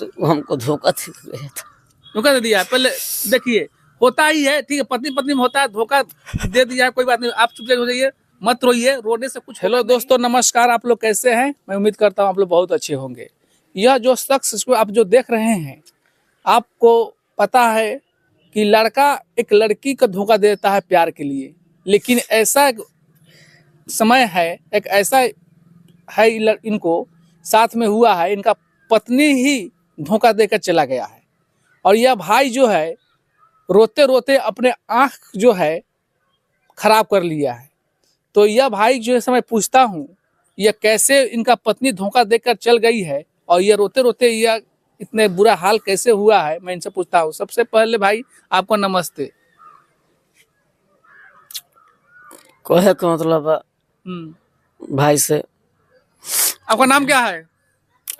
से वो हमको धोखा दे गया था। धोखा दे दिया? पहले देखिए, होता ही है, ठीक है, पत्नी पत्नी में होता है, धोखा दे दिया, कोई बात नहीं, आप चुपचाप हो जाइए, मत रोइए, रोने से कुछ। हेलो दोस्तों, नमस्कार, आप लोग कैसे हैं? मैं उम्मीद करता हूँ आप लोग बहुत अच्छे होंगे। यह जो शख्स इसको आप जो देख रहे हैं, आपको पता है कि लड़का एक लड़की को धोखा देता है प्यार के लिए, लेकिन ऐसा समय है, एक ऐसा है इनको साथ में हुआ है, इनका पत्नी ही धोखा देकर चला गया है। और यह भाई जो है रोते रोते अपने आँख जो है खराब कर लिया है। तो यह भाई जो है समय पूछता हूँ, यह कैसे इनका पत्नी धोखा देकर चल गई है और यह रोते रोते यह इतने बुरा हाल कैसे हुआ है, मैं इनसे पूछता हूँ। सबसे पहले भाई आपको नमस्ते। कहे का मतलब भाई से। आपका नाम क्या है?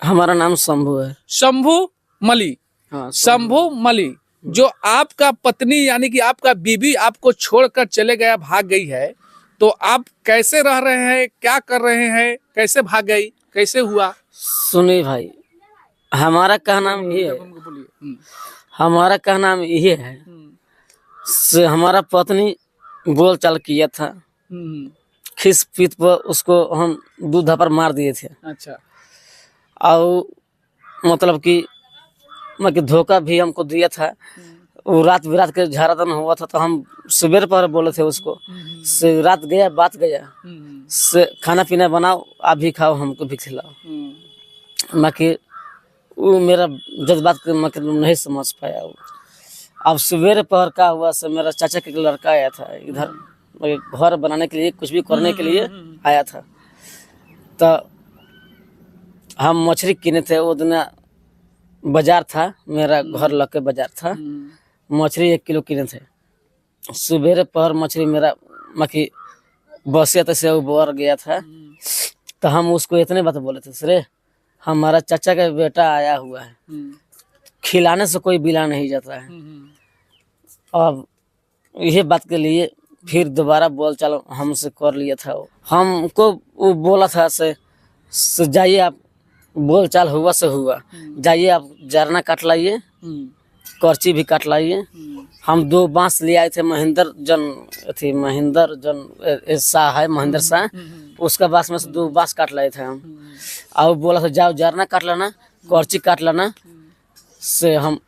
हमारा नाम शंभू है। शंभू मली। हाँ, शंभू मली, जो आपका पत्नी यानी कि आपका बीबी आपको छोड़कर चले गया, भाग गई है, तो आप कैसे रह रहे हैं, क्या कर रहे हैं, कैसे भाग गई, कैसे हुआ? सुनिए भाई, हमारा कहना ये है, हमारा कहना ये है से हमारा पत्नी बोल चाल किया था, खिस पीत पर उसको हम दूध पर मार दिए थे। अच्छा। और मतलब कि धोखा भी हमको दिया था। वो रात बिरात के झाड़ादन हुआ था, तो हम सुबह पर बोले थे उसको से रात गया बात गया से खाना पीना बनाओ, आप भी खाओ, हमको भी खिलाओ। मैं वो मेरा जज्बात मतलब नहीं समझ पाया। वो अब सवेरे पहर का हुआ से मेरा चाचा के लड़का आया था इधर घर बनाने के लिए, कुछ भी करने के लिए आया था। तो हम मछली किने थे, वो दिन बाजार था, मेरा घर लग के बाजार था, मछली 1 किलो किने थे। सवेरे पहर मछली मेरा मक्खी बसिया से उबर गया था। तो हम उसको इतने बात बोले थे, सरे हमारा चाचा का बेटा आया हुआ है, खिलाने से कोई बिला नहीं जाता है। अब यह बात के लिए फिर दोबारा बोल चाल हमसे कर लिया था। वो हमको वो बोला था से जाइए आप, बोल चाल हुआ से हुआ, जाइए आप जरना काट लाइए, करची भी काट लाइए। हम 2 बांस ले आए थे, महेंद्र जन शाह है, महेंद्र शाह, उसका बांस में से 2 बांस काट लाए थे हम। और बोला था जाओ जरना काट लेना, करची काट लेना, से हम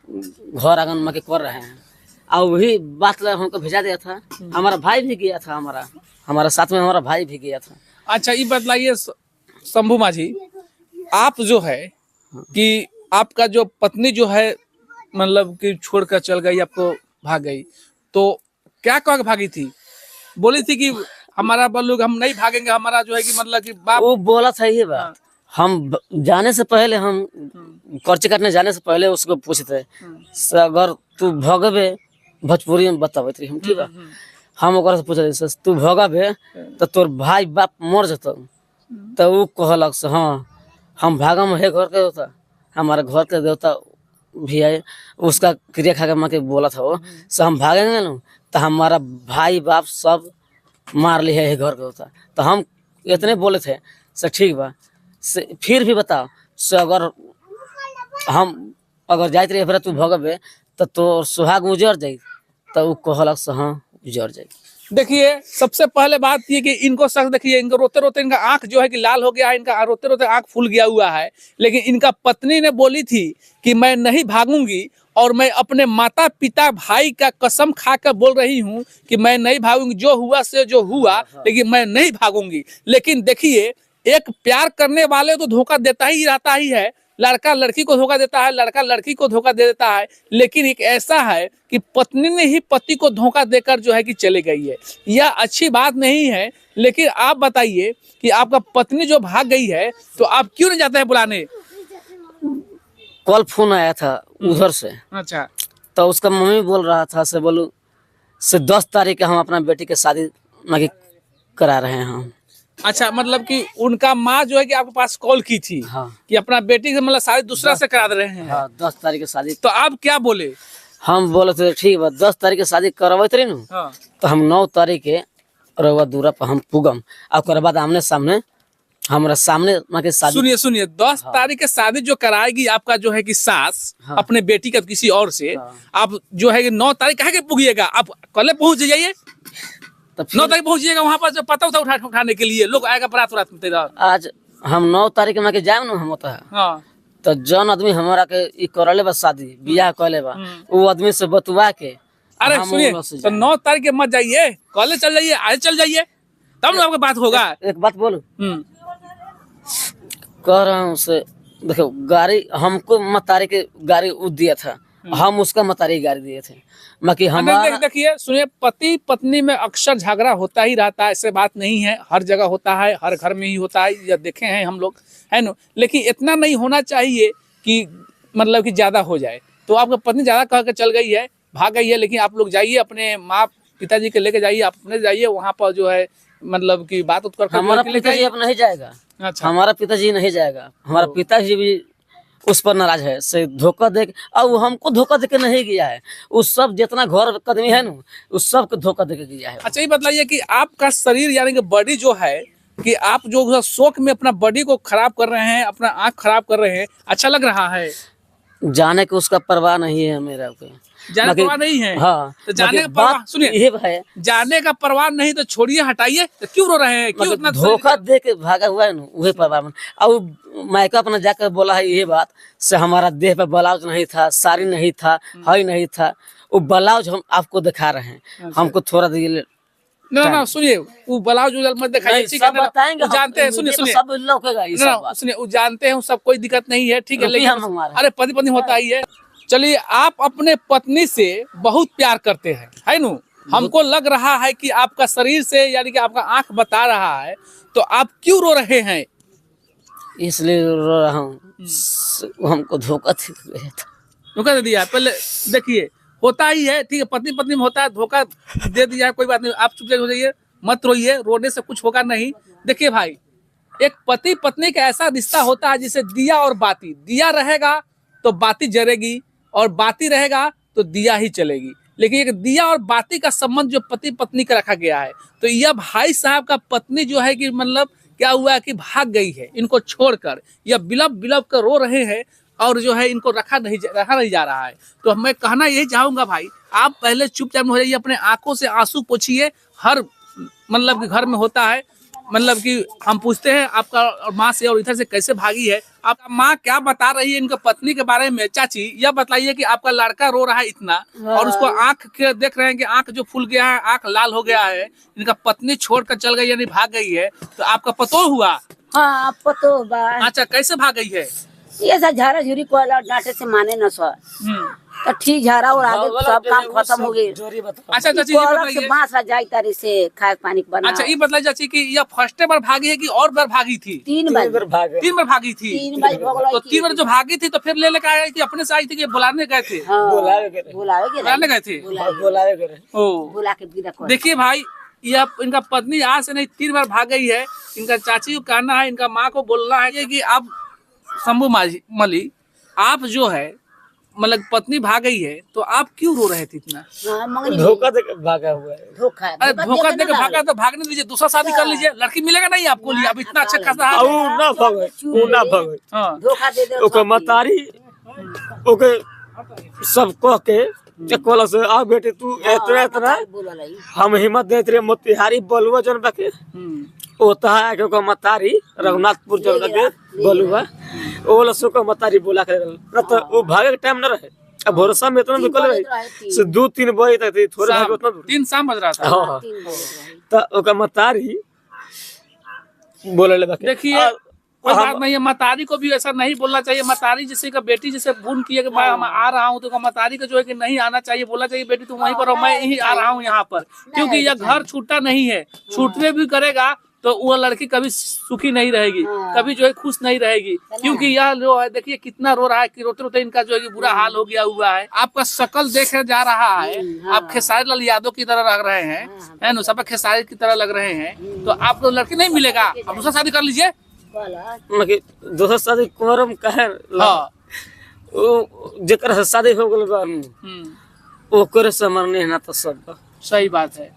घर आंगन में कर रहे हैं। और वही बात हमको भेजा दिया था। हमारा भाई भी गया था, हमारा साथ में हमारा भाई भी गया था। अच्छा, ये बतलाइए शंभू माझी, आप जो है कि आपका जो पत्नी जो है मतलब कि छोड़कर चल गई, आपको भाग गई, तो क्या कह के भागी थी? बोली थी कि हमारा बल्लू हम नहीं भागेंगे, हमारा जो है कि मतलब कि बाप। वो बोला था ये बात। हम जाने से पहले, हम कर्ची काटने जाने से पहले उसको पूछते अगर तू भगबे, भोजपुरी में बतावे थे हम, ठीक है, हम ओकरा से पूछे तू भगबे तो तोर भाई बाप मर जतो। तो वो कहलक से हाँ हम भागम है घर के देवता, हमारे घर के देवता भी आए, उसका क्रिया खा के माँ के बोला था वो से हम भागेंगे ना तो हमारा भाई बाप सब मार लिया है घर के देवता। तो हम इतने बोले थे से ठीक बा, से फिर भी बताओ से अगर जाते रहे फिर तू भगबे तो तोर सुहाग उजड़ जाई। तो वो कहलक से हाँ उजड़ जाई। देखिए, सबसे पहले बात ये कि इनको शख्स देखिए, इनको रोते रोते इनका आंख जो है कि लाल हो गया है, इनका रोते रोते आंख फूल गया हुआ है। लेकिन इनका पत्नी ने बोली थी कि मैं नहीं भागूंगी, और मैं अपने माता पिता भाई का कसम खाकर बोल रही हूं कि मैं नहीं भागूंगी, जो हुआ से जो हुआ, लेकिन मैं नहीं भागूंगी। लेकिन देखिए, एक प्यार करने वाले तो धोखा देता ही रहता ही है, लड़का लड़की को धोखा देता है, लड़का लड़की को धोखा दे देता है। लेकिन एक ऐसा है कि पत्नी ने ही पति को धोखा देकर जो है कि चली गई है, यह अच्छी बात नहीं है। लेकिन आप बताइए कि आपका पत्नी जो भाग गई है, तो आप क्यों नहीं जाते हैं बुलाने? कल फोन आया था उधर से। अच्छा। तो उसका मम्मी बोल रहा था से बोलू से 10 तारीख हम अपना बेटी के शादी करा रहे हैं हम। अच्छा, मतलब कि उनका माँ जो है कि आपके पास कॉल की थी। हाँ। कि अपना बेटी से मतलब शादी दूसरा से करा दे रहे हैं। हाँ, 10 तारीख की शादी। तो आप क्या बोले? हम बोले थे ठीक बा, 10 तारीख की शादी करवाते रहे न। हाँ। तो हम 9 तारीख के रउआ दूरा पर हम पुगम, और बाद आमने सामने हमारा सामने माँ के शादी। सुनिए सुनिए, 10 तारीख के शादी जो कराएगी आपका जो है कि सास अपने बेटी का किसी और से, आप जो है कि 9 तारीख कहे के पुगिएगा, आप कल पहुंच जाइए, तो 9 तारीख पहुंच जाइएगा वहां पर, जो पता उठाने के लिए लोग आएगा बारात उरात में तेरा। आज हम 9 तारीख में के जाए ना हम होता है, हाँ तो जौन आदमी हमारा के ई करले बा शादी बियाह कले बा, वो आदमी से बतवा के अरे हम सुनिए, उन लोग से तो जाएं। 9 तारीख के मत जाइए, कल चल जाइए, आज चल जाइए, तब ना आपकी बात होगा। एक बात बोलूं, हम्म, कह रहा हूँ से, देखो गाड़ी हमको मतारी के गाड़ी वो दिया था, हम उसका मतारी गाड़ी दिए थे, बाकी हमारा देखिए सुनिए, पति पत्नी में अक्सर झगड़ा होता ही रहता है, ऐसे बात नहीं है, हर जगह होता है, हर घर में ही होता है, या देखे हैं हम लोग, है ना। लेकिन इतना नहीं होना चाहिए कि मतलब कि ज्यादा हो जाए। तो आपका पत्नी ज्यादा कह के चल गई है, भाग गई है, लेकिन आप लोग जाइए, अपने माँ पिताजी के लेके जाइए, आप अपने जाइए वहाँ पर जो है मतलब कि बात उत कर हमारा पिताजी अब नहीं जाएगा। अच्छा, हमारा पिताजी नहीं जाएगा, हमारा पिताजी भी उस पर नाराज है, से धोखा दे और वो हमको धोखा दे के नहीं गया है, उस सब जितना घर कदमी है ना उस सब को धोखा दे के गया है। अच्छा ये बताइए कि आपका शरीर यानी कि बॉडी जो है कि आप जो शौक में अपना बॉडी को खराब कर रहे हैं, अपना आँख खराब कर रहे हैं, अच्छा लग रहा है? जाने के उसका परवाह नहीं है मेरा पे, जाने का परवाह नहीं है? हाँ, तो जाने का बाकी परवाह, बात सुनिए, ये है, जाने का परवाह नहीं तो छोड़िए, हटाइए, तो क्यों रो रहे हैं, क्यों इतना धोखा दे के भागा हुआ है ना, वही परवाह में। और मायका अपना जाकर बोला है ये बात से, हमारा देह पे ब्लाउज नहीं था, साड़ी नहीं था, हई नहीं था, वो ब्लाउज हम आपको दिखा रहे हैं, हमको थोड़ा दिए ना सुनिए, वो ब्लाउज मत दिखाइए, ठीक है सब ना, बताएंगे, वो जानते हैं, सुनिए सुनिए, सब लौकेगा ये सब ना बात। सुनिए, वो जानते हैं, वो सब कोई दिक्कत नहीं है, ठीक है, रुकिए, लेकिन हम हमारे अरे पति पत्नी होता ही है। चलिए, आप अपने पत्नी से बहुत प्यार करते हैं, है नु, हमको लग रहा है कि आपका शरीर से यानी कि आपका आंख बता रहा है, तो आप क्यों रो रहे हैं? इसलिए रो रहा हूँ, हमको धोखा धोखा दे दिया। पहले देखिए, होता ही है, ठीक है, पति पत्नी में होता है, धोखा दे दिया, कोई बात नहीं, आप चुपचाप हो जाइए, मत रोइए, रोने से कुछ होगा नहीं। देखिए भाई, एक पति पत्नी का ऐसा रिश्ता होता है जिसे दिया और बाती, दिया रहेगा तो बाती जलेगी, और बाती रहेगा तो दिया ही चलेगी। लेकिन एक दिया और बाती का संबंध जो पति पत्नी का रखा गया है, तो यह भाई साहब का पत्नी जो है कि मतलब क्या हुआ है कि भाग गई है इनको छोड़कर, या बिलप बिलप कर रो रहे हैं, और जो है इनको रखा नहीं जा रहा है। तो मैं कहना यही चाहूंगा भाई, आप पहले चुपचाप हो जाइए, अपने आंखों से आंसू पोंछिए। हर मतलब कि घर में होता है, मतलब कि हम पूछते हैं आपका माँ से और इधर से कैसे भागी है, आपका माँ क्या बता रही है इनका पत्नी के बारे में? चाची यह बताइए कि आपका लड़का रो रहा है इतना, और उसको आंख के देख रहे हैं कि आंख जो फूल गया है, आंख लाल हो गया है, इनका पत्नी छोड़कर चल गई यानी भाग गई है, तो आपका पतो हुआ? हाँ पतो बा। अच्छा, कैसे भाग गई है? ये सब झारा झुरी को डांटे से माने न सो, तो ठीक झारा और आगे सब काम खत्म हो गई। अच्छा चाची ये बताइए, बांस जाई तारी से खाए पानी बना। अच्छा ये बताइए चाची कि यह फर्स्ट बार भागी है कि और बार भागी थी? 3 बार 3 बार भागी थी। 3 बार भोगला तो 3 बार जो भागी थी तो फिर ले लेकर आए कि अपने से आई थी कि बुलाने गए थे? बुलाने गए थे। ओ, बुला के विदा कर। देखिए भाई, यह इनका पत्नी आज से नहीं 3 बार भाग गई है। इनका चाची को कहना है, इनका माँ को बोलना है कि आप शंभू मली, आप जो है मतलब पत्नी भाग गई है तो आप क्यों रो रहे थे इतना? धोखा दे के भागा हुआ है। धोखा अरे धोखा देके भागा तो भागने दीजिए, दूसरा शादी कर लीजिए, लड़की मिलेगा नहीं आपको। अब इतना अच्छा खासा है। ऊ ना भागे, ऊ ना भागे, हाँ, धोखा दे दे। ओके मतारी ओके सब कह के चकोला से आ बेटे तू इतना इतना हम हिम्मत देते रे मोतिहारी बलुआ जन बाके होता है क्योंकि मतारी रघुनाथपुर जन बाके बलुआ ओला सुको मतारी बोला करे न तो वो भागे के टाइम न रहे। अब भरोसा में इतना निकल रही से 2-3 बजे तक थी, थोड़े भागे उतना दूर 3 शाम बज रहा था। हां तो ओका मतारी बोले ले बाके। देखिए कोई बात नहीं है, मतारी को भी ऐसा नहीं बोलना चाहिए। मतारी जैसे का बेटी जैसे फोन किया कि मैं आ रहा हूँ, तो मतारी का जो है कि नहीं आना चाहिए, बोलना चाहिए बेटी तुम वहीं पर रहो, मैं यही आ रहा हूँ यहाँ पर, क्योंकि यह घर छूटा नहीं है। छूटने भी करेगा तो वो लड़की कभी सुखी नहीं रहेगी, कभी जो है खुश नहीं रहेगी, क्योंकि यह जो है देखिए कितना रो रहा है कि रोते रोते इनका जो है कि बुरा हाल हो गया हुआ है। आपका शक्ल देखे जा रहा है, आप खेसारी लाल यादव की तरह लग रहे हैं, है ना, सब खेसारी की तरह लग रहे हैं, तो आपको लड़की नहीं मिलेगा, आप दूसरा शादी कर लीजिए। मगर दोसर शादी करम कहे हाँ, ओ जेकर से शादी हो गेल बा ओकरे से मरने ना तो सब सही बात है।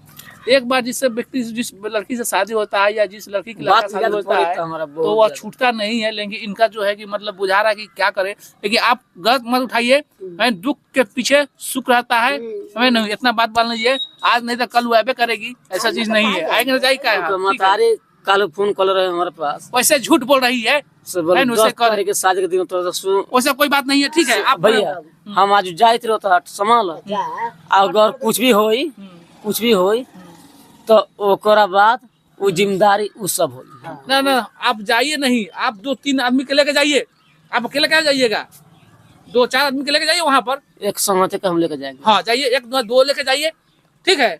एक बार जिस लड़की से शादी होता है या जिस लड़की की लड़का बात शादी याद होता पड़े है तो हमारा तो बहुत वह ज्यादा। छूटता नहीं है, लेकिन इनका जो है कि मतलब बुझा रहा है कि क्या करे। लेकिन आप गलत मत उठाइए, दुख के पीछे सुख रहता है, हमें नहीं इतना बात बोलना चाहिए। आज नहीं तो कल वो करेगी, ऐसा चीज नहीं है। आएंगे ना जाए क्या है, उनका ठीक है। मतारी कल फोन कॉल रहे हमारे पास, वैसे झूठ बोल रही है, से बोले है ना, उसे 10 तारीख के शादी के दिन तो सुन वैसे कोई बात नहीं है, ठीक है। आप भैया हम आज जाइत रहता संभाल, अगर कुछ भी होई तो ओकरा बाद वो जिम्मेदारी उ सब होई। ना ना आप जाइए नहीं, आप 2-3 आदमी के लेके जाइए। आप अकेले क्या जाइएगा, 2-4 आदमी के लेके जाइए वहां पर। एक समझ के हम लेके जाएंगे। हाँ जाइए, 1-2 लेके जाइए, ठीक है।